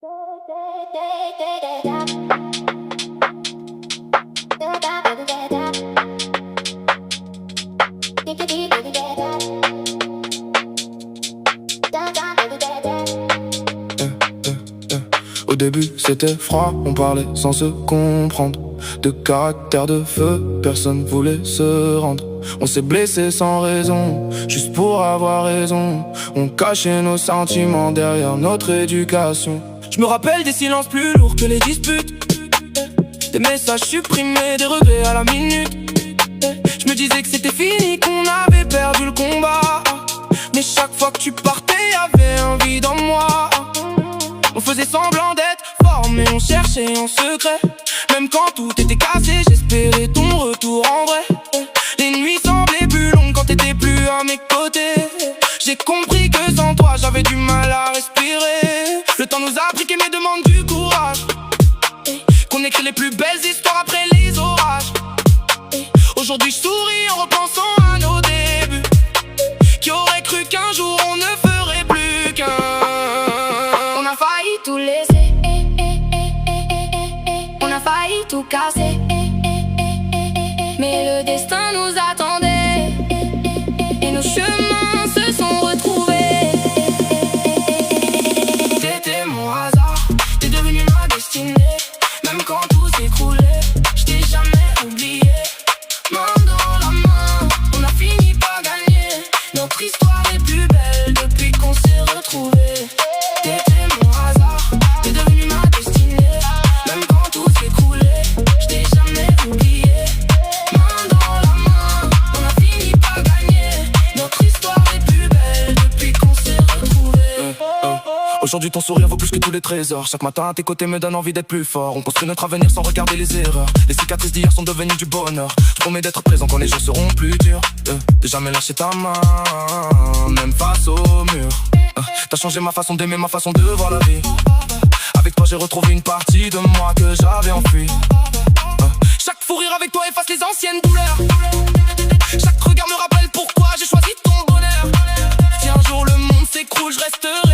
Au début c'était froid, on parlait sans se comprendre. De caractère de feu, personne voulait se rendre. On s'est blessé sans raison, juste pour avoir raison. On cachait nos sentiments derrière notre éducation. Je me rappelle des silences plus lourds que les disputes, des messages supprimés, des regrets à la minute. Je me disais que c'était fini, qu'on avait perdu le combat. Mais chaque fois que tu partais, y'avait un vide en moi. On faisait semblant d'être fort, mais on cherchait en secret. Même quand tout était cassé, j'espérais ton retour en vrai. Les nuits semblaient plus longues quand t'étais plus à mes côtés. J'ai compris que sans toi, j'avais du mal à respirer. Le temps nous a pris qu'aimer demande du courage, qu'on écrit les plus belles histoires après les orages. Aujourd'hui je souris en repensant à nos débuts. Qui aurait cru qu'un jour on ne ferait plus qu'un. On a failli tout laisser, on a failli tout casser, mais le destin nous attendait et nos chemins se sont retrouvés. T'étais mon hasard, t'es devenu ma destinée. Même quand tout s'écroulait, je t'ai jamais oublié. Main dans la main, on a fini par gagner. Notre histoire est plus belle depuis qu'on s'est retrouvés. T'étais mon hasard, t'es devenu ma destinée. Même quand tout s'écroulait, je t'ai jamais oublié. Main dans la main, on a fini par gagner. Notre histoire est plus belle depuis qu'on s'est retrouvés. Aujourd'hui ton sourire vaut plus que tous les trésors. Chaque matin à tes côtés me donne envie d'être plus fort. On construit notre avenir sans regarder les erreurs. Les cicatrices d'hier sont devenues du bonheur. Je promets d'être présent quand les jours seront plus durs, de jamais lâcher ta main, même face au mur. T'as changé ma façon d'aimer, ma façon de voir la vie. Avec toi j'ai retrouvé une partie de moi que j'avais enfui. Chaque fou rire avec toi efface les anciennes douleurs. Chaque regard me rappelle pourquoi j'ai choisi ton bonheur. Si un jour le monde s'écroule, je resterai